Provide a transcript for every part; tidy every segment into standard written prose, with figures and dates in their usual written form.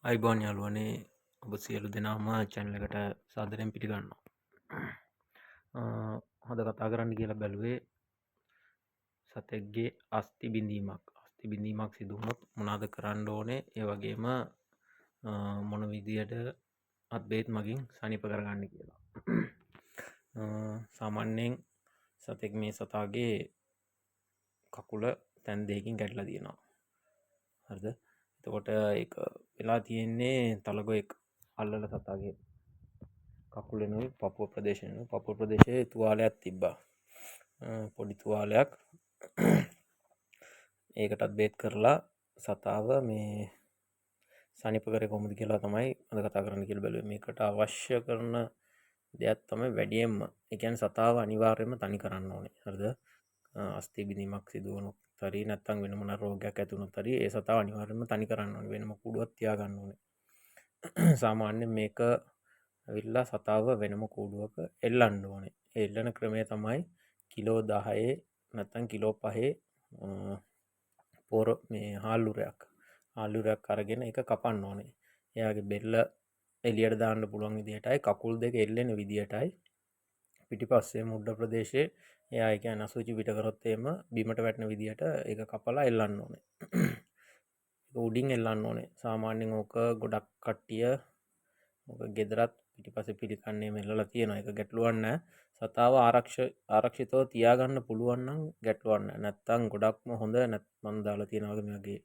අයිබෝන් යාළුවනේ ඔබ සියලු දෙනාම චැනල් එකට සාදරයෙන් පිළිගන්නවා. හොඳ කතා කරන්න කියලා බැලුවේ සතෙක්ගේ අස්ථි බිඳීමක් සිදුවුණොත් මොනාද කරන්න ඕනේ, ඒ වගේම මොන විදියට අත්බේත් මගින් සනිප කරගන්න කියලා. සාමාන්‍යයෙන් සතෙක් මේ සතාගේ කකුල තැන් දෙකකින් ගැටලා තියෙනවා. හරිද? එතකොට ඒක වෙලා තියෙන්නේ තලගොයෙක් අල්ලල සතාගේ කකුලෙනුයි පපුව ප්‍රදේශයෙන්. පපුව ප්‍රදේශයේ තුවාලයක් තිබ්බා. පොඩි තුවාලයක්. ඒකටත් බේත් කරලා සතාව මේ සනිප කරේ කොහොමද කියලා තමයි අද කතා කරන්න කියලා බැලුවේ. මේකට අවශ්‍ය කරන දෙයක් තමයි වැඩියෙන්ම, ඒ කියන්නේ සතාව අනිවාර්යයෙන්ම තනි කරන්න ඕනේ. හරිද? අස්ථි බිඳීමක් සිදු වුණොත් හරි නැත්නම් වෙන මොන රෝගයක් ඇති වුණොත් හරි ඒ සතාව අනිවාර්යයෙන්ම තනි කරන්න ඕනේ. වෙනම කූඩුවක් තියාගන්න ඕනේ. සාමාන්‍යයෙන් මේක ඇවිල්ලා සතාව වෙනම කූඩුවක එල්ලන්න ඕනේ. ඒ එල්ලන ක්‍රමය තමයි කිලෝ 10 නැත්නම් කිලෝ 5 පොර මේ හාල්ලුරයක් අරගෙන ඒක කපන්න ඕනේ. එයාගේ බෙල්ල එළියට දාන්න පුළුවන් විදිහටයි, කකුල් දෙක එල්ලෙන විදිහටයි, පිටිපස්සේ මුඩ ප්‍රදේශයේ එයා ඒ කියන්නේ අසුචි පිට කරොත් එහෙම බිමට වැටෙන විදිහට ඒක කපලා එල්ලන්න ඕනේ. ඒක උඩින් එල්ලන්න ඕනේ. සාමාන්‍යයෙන් ඕක ගොඩක් කට්ටිය ඕක ගෙදරත් පිටිපස්සේ පිළිකන්නේ මෙල්ලලා තියෙනවා. ඒක ගැටලුවක් නැහැ. සතාව ආරක්ෂිතව තියාගන්න පුළුවන් නම් ගැටලුවක් නැහැ. නැත්තම් ගොඩක්ම හොඳ මම දාලා තියෙනවා වගේ මේගේ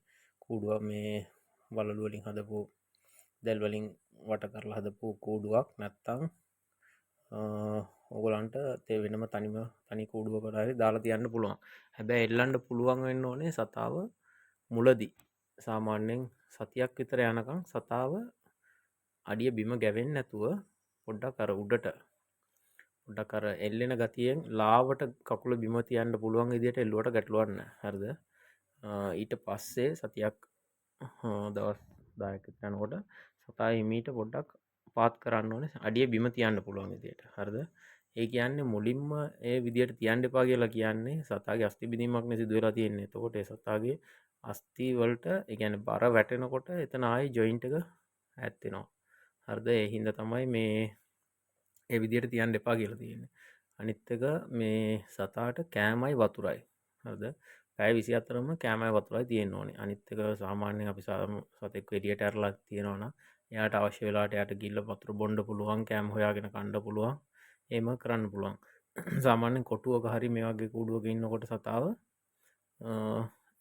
කූඩුව මේ වලලු වලින් හදපු දැල් වලින් වට කරලා හදපු කූඩුවක් නැත්තම් ඕගලන්ට තේ වෙනම තනි කූඩුවකට හරි දාලා තියන්න පුළුවන්. හැබැයි එල්ලන්න පුළුවන් වෙන්න ඕනේ සතාව මුලදී. සාමාන්‍යයෙන් සතියක් විතර යනකම් සතාව අඩිය බිම ගැවෙන්නේ නැතුව පොඩ්ඩක් අර උඩට පොඩ්ඩක් අර එල්ලෙන ගතියෙන් ලාවට කකුල බිම තියන්න පුළුවන් විදිහට එල්ලුවට ගැටලුවක් නැහැ. හරිද? ඊට පස්සේ සතියක් දවස් 10ක යනකොට සතා හිමීට පොඩ්ඩක් පාත් කරන්න ඕනේ අඩිය බිම තියන්න පුළුවන් විදිහට. හරිද? ඒ කියන්නේ මුලින්ම ඒ විදිහට තියන්න එපා කියලා කියන්නේ සතාගේ අස්ථි බිඳීමක් නේ සිදු වෙලා තියෙන්නේ. එතකොට ඒ සතාගේ අස්ථි වලට ඒ කියන්නේ බර වැටෙනකොට එතන ආයි ජොයින්ට් එක ඈත් වෙනවා. හරිද? ඒ හින්දා තමයි මේ ඒ විදිහට තියන්න එපා කියලා තියෙන්නේ. අනිත් එක මේ සතාට කෑමයි වතුරයි. හරිද? පැය 24ම කෑමයි වතුරයි තියෙන්න ඕනේ. අනිත් එක සාමාන්‍යයෙන් අපි සතෙක් එළියට ඇරලා තියනවා නම් එයාට අවශ්‍ය වෙලාවට එයාට ගිල්ල වතුර බොන්න පුළුවන්, කෑම හොයාගෙන කන්න පුළුවන්. එහෙම කරන්න පුළුවන්. සාමාන්‍යයෙන් කොටුවක හරි මේ වගේ කූඩුවක ඉන්නකොට සතාව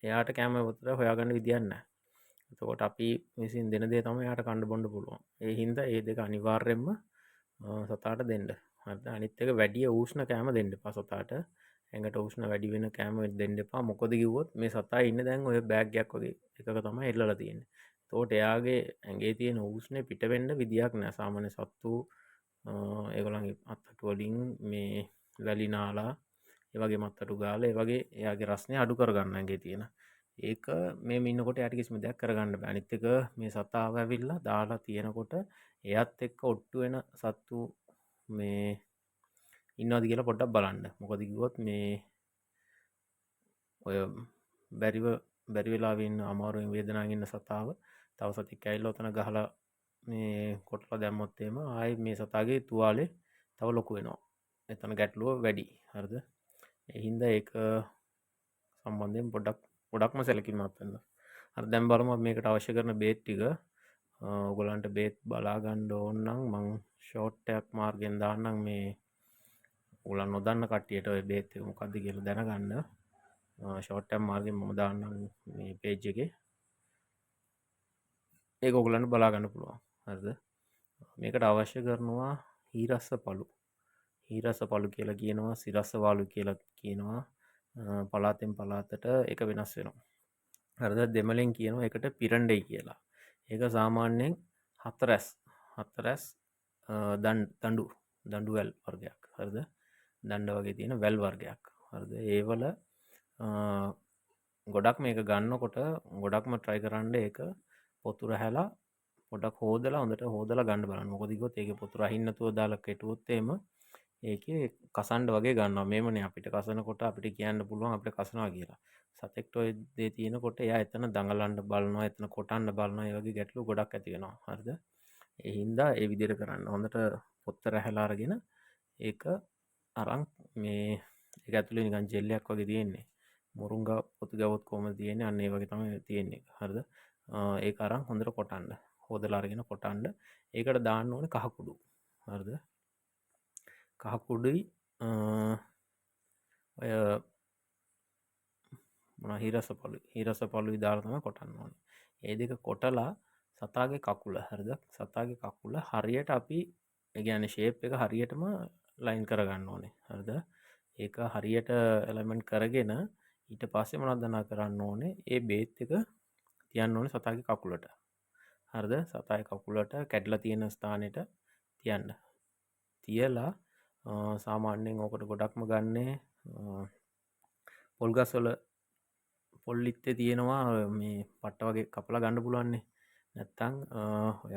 එයාට කෑම වතුර හොයාගන්න විදියක් නැහැ. එතකොට අපි විසින් දෙන දේ තමයි එයාට කන්න බොන්න පුළුවන්. ඒ හින්දා මේ දෙක අනිවාර්යයෙන්ම සතාට දෙන්න. හරිද? අනිත් එක වැඩි උෂ්ණ කෑම දෙන්න එපා සතාට. ඇඟට උෂ්ණ වැඩි වෙන කෑම දෙන්න එපා. මොකද කිව්වොත් මේ සතා ඉන්නේ දැන් ඔය බෑග් එකක් වගේ එකක තමයි එල්ලලා තියෙන්නේ. එතකොට එයාගේ ඇඟේ තියෙන උෂ්ණය පිට වෙන්න විදියක් නැහැ. සාමාන්‍ය සත්තු ඒගොල්ලන්ගේ අත්තටු වලින් මේ වැලි නාලා ඒ වගේ මත්තටු ගාලා ඒ වගේ එයාගේ රස්නේ අඩු කරගන්න ඇඟේ තියෙන. ඒක මේ ඉන්නකොට එයාට කිසිම දෙයක් කරගන්න බෑ. අනිත් එක මේ සතාව ඇවිල්ලා දාලා තියෙනකොට එයත් එක්ක ඔට්ටු වෙන සත්තු මේ ඉන්නවද කියලා පොඩ්ඩක් බලන්න. මොකද කිව්වොත් මේ ඔය බැරි වෙලා ඉන්න අමාරුවෙන් වේදනාවෙන් ඉන්න සතාව තව සතෙක් ඇවිල්ලා ඔතන ගහලා මේ කොටලා දැම්මොත් එහෙම ආයේ මේ සතාගේ තුවාලේ තව ලොකු වෙනවා. එතන ගැටලුව වැඩි. හරිද? ඒ හින්දා ඒක සම්බන්ධයෙන් ගොඩක්ම සැලකිලිමත් වෙන්න. හරි, දැන් බලමු මේකට අවශ්‍ය කරන බේත් ටික. ඔයගලන්ට බේත් බලා ගන්න ඕන නම් මං ෂෝට් එකක් මාර්ගෙන් දාන්නම් මේ ඔයගලන් නොදන්න කට්ටියට ඔය බේත් එක මොකක්ද කියලා දැනගන්න. ෂෝට් එකක් මාර්ගෙන් මම දාන්නම් මේ පේජ් එකේ. ඒක ඔයගලන්ට බලා ගන්න පුළුවන්. හරිද? මේකට අවශ්‍ය කරනවා හීරස්ස පළු. හීරස්ස පළු කියලා කියනවා, සිරස්ස වාලු කියලා කියනවා. පළාතෙන් පළාතට ඒක වෙනස් වෙනවා. හරිද? දෙමළෙන් කියනවා ඒකට පිරණ්ඩේ කියලා. ඒක සාමාන්‍යයෙන් හතරැස් දඬු වැල් වර්ගයක්. හරිද? දණ්ඩ වගේ තියෙන වැල් වර්ගයක්. හරිද? ඒවල ගොඩක් මේක ගන්නකොට ගොඩක්ම try කරන්න ඒක පොතු රැහැලා පොඩක් හොදලා හොඳට හොදලා ගන්න බලන්න. මොකද කිව්වොත් ඒකේ පොතු රහින්න නැතුව දාලා කෙටුවොත් එහෙම ඒකේ කසන්ඩ වගේ ගන්නවා මේමනේ අපිට කසනකොට අපිට කියන්න පුළුවන් අපිට කසනවා කියලා. සතෙක්ට ඔය දේ තියෙනකොට එයා එතන දඟලන්න බලනවා, එතන කොටන්න බලනවා, ඒ වගේ ගැටලු ගොඩක් ඇති වෙනවා. හරිද? ඒ හින්දා ඒ විදිහට කරන්න. හොඳට පොත්ත රැහැලා අරගෙන ඒක අරන් මේ ඒක ඇතුලේ නිකන් ජෙල් එකක් වගේ තියෙන්නේ. මුරුංගා පොතු ගැවුවොත් කොහමද තියෙන්නේ? අන්න ඒ වගේ තමයි තියෙන්නේ. හරිද? ඒක අරන් හොඳට කොටන්න. හොදලා අරගෙන කොටන්න. ඒකට දාන්න ඕනේ කහ කුඩු. හරිද? කහ කුඩුයි ඔය මොනවා හිරස පළුයි දාලා තමයි කොටන්න ඕනේ. ඒ දෙක කොටලා සතාගේ කකුල හරිද? සතාගේ කකුල හරියට අපි ඒ කියන්නේ ෂේප් එක හරියටම ලයින් කරගන්න ඕනේ. හරිද? ඒක හරියට එලයින්මන්ට් කරගෙන ඊට පස්සේ මොනවද කරන්න ඕනේ? ඒ බේත් එක තියන්න ඕනේ සතාගේ කකුලට. හරිද? සතාගේ කකුලට කැඩලා තියෙන ස්ථානෙට තියන්න. තියලා සාමාන්‍යයෙන් ඕකට ගොඩක්ම ගන්නේ පොල් ගස්වල පොල් ඉත්තේ තියෙනවා මේ පට්ට වගේ කපලා ගන්න පුළුවන්නේ. නැත්තම් ඔය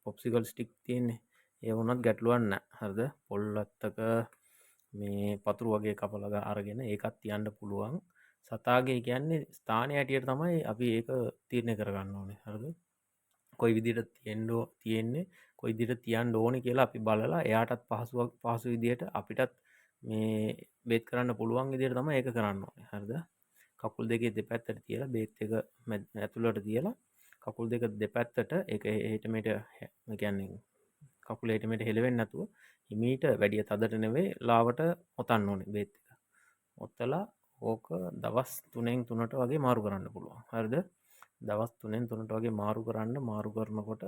පොප්සිකල් ස්ටික් තියෙන්නේ. ඒ වුණත් ගැටලුවක් නැහැ. හරිද? පොල් අත්තක මේ පතුරු වගේ කපලා අරගෙන ඒකත් තියන්න පුළුවන්. සතාගේ කියන්නේ ස්ථානය හැටියට තමයි අපි ඒක තීරණය කරගන්න ඕනේ. හරිද? කොයි විදිහට තියෙන්නේ කොයි විදිහට තියන්න ඕනේ කියලා අපි බලලා එයාටත් පහසු විදිහට අපිටත් මේ බේත් කරන්න පුළුවන් විදිහට තමයි ඒක කරන්න ඕනේ. හරිද? කකුල් දෙකේ දෙපැත්තට තියලා බේත් එක ඇතුළට තියලා කකුල් දෙක දෙපැත්තට ඒක එහෙට මෙහෙට කියන්නේ කකුල එහෙට මෙහෙට හෙලවෙන්නේ නැතුව හිමීට වැඩි තදට නෙවෙයි ලාවට ඔතන්න ඕනේ බේත් එක. ඔතලා ඕක දවස් 3න් 3ට වගේ මාරු කරන්න පුළුවන්. හරිද? දවස් 3න් 3ට වගේ මාරු කරනකොට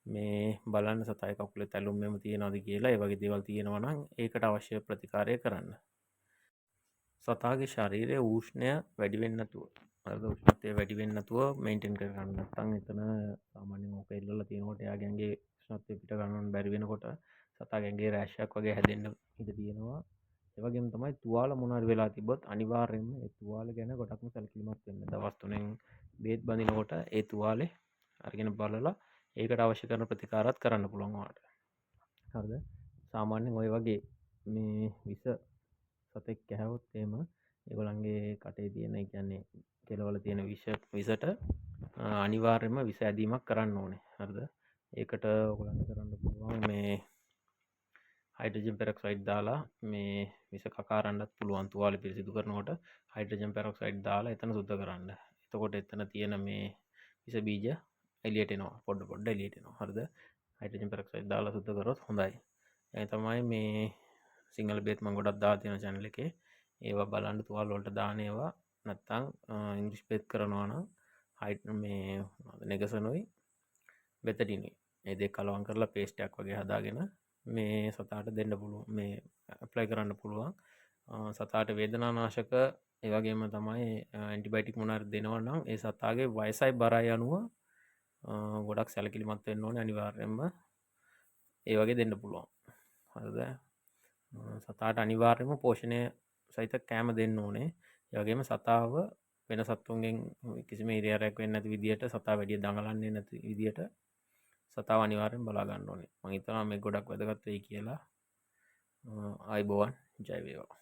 මේ බලන්න සතයි කකුලේ තැලුම් මෙම තියෙනවද කියලා ඒ වගේ දේවල් තියෙනවා නම් ඒකට අවශ්‍ය ප්‍රතිකාරය කරන්න. සතාගේ ශරීරයේ උෂ්ණය වැඩි වෙන්නේ නැතුව හරිද? උෂ්ණත්වය වැඩි වෙන්නේ නැතුව මේන්ටේන් කරගන්න. නැත්නම් එතන සාමාන්‍යයෙන් ඕක එල්ලලා තියෙනකොට එයාගේ ඇඟේ උෂ්ණත්වය පිට ගන්නවන්න බැරි වෙනකොට සතාගේ ඇඟේ රෑෂ් එකක් වගේ හැදෙන්න ඉඩ තියෙනවා. ඒ වගේම තමයි තුවාල මොනවා හරි වෙලා තිබ්බොත් අනිවාර්යයෙන්ම ඒ තුවාල ගැන ගොඩක්ම සැලකිලිමත් වෙන්න. දවස් 3න් බේත් බඳිනකොට ඒ තුවාලේ අරගෙන බලලා ඒකට අවශ්‍ය කරන ප්‍රතිකාරات කරන්න පුළුවන් ඔයාලට. හරිද? සාමාන්‍යයෙන් ওই වගේ මේ විස සතෙක් කැහැවොත් එහෙම ඒගොල්ලන්ගේ කටේ තියෙන ඒ කියන්නේ කෙලවල තියෙන විසට අනිවාර්යයෙන්ම විස ඇදීමක් කරන්න ඕනේ. හරිද? ඒකට ඔයගොල්ලන්ට කරන්න පුළුවන් මේ හයිඩ්‍රජන් පෙරොක්සයිඩ් දාලා මේ විස කකාරන්නත් පුළුවන්. තුවාලේ පිරිසිදු කරනකොට හයිඩ්‍රජන් පෙරොක්සයිඩ් දාලා එතන සුද්ධ කරන්න. එතකොට එතන තියෙන මේ විස බීජ එළියට එනවා. පොඩ එළියට එනවා. හරිද? හයිඩ්‍රජන් පෙරොක්සයිඩ් දාලා සුද්ධ කරොත් හොඳයි. ඒ තමයි මේ සිංහල බේත් මම ගොඩක් දාලා තියෙන channel එකේ. ඒවා බලන්න තුවාල වලට දාන ඒවා නැත්තම් ඉංග්‍රීසි බේත් කරනවා නම් මේ නෙගසනුයි බෙතඩිනුයි මේ දෙක කලවම් කරලා පේස්ට් එකක් වගේ හදාගෙන මේ සතාට දෙන්න පුළුවන්. මේ ඇප්ලයි කරන්න පුළුවන්. සතාට වේදනානාශක ඒ වගේම තමයි ඇන්ටිබයොටික් මොනවා හරි දෙනවා නම් ඒ සතාගේ වයසයි බරයි අනුව ගොඩක් සැලකිලිමත් වෙන්න ඕනේ අනිවාර්යයෙන්ම. ඒ වගේ දෙන්න පුළුවන්. හරිද? සතාට අනිවාර්යයෙන්ම පෝෂණය සහිත කෑම දෙන්න ඕනේ. ඒ වගේම සතාව වෙන සත්තුන්ගෙන් කිසිම හිරිහැරයක් වෙන්නේ නැති විදියට සතා වැඩි දඟලන්නේ නැති විදියට සතාව අනිවාර්යෙන් බලා ගන්න ඕනේ. මම හිතනවා මේක ගොඩක් වැදගත් වෙයි කියලා. ආයිබෝවන් ජය වේවා.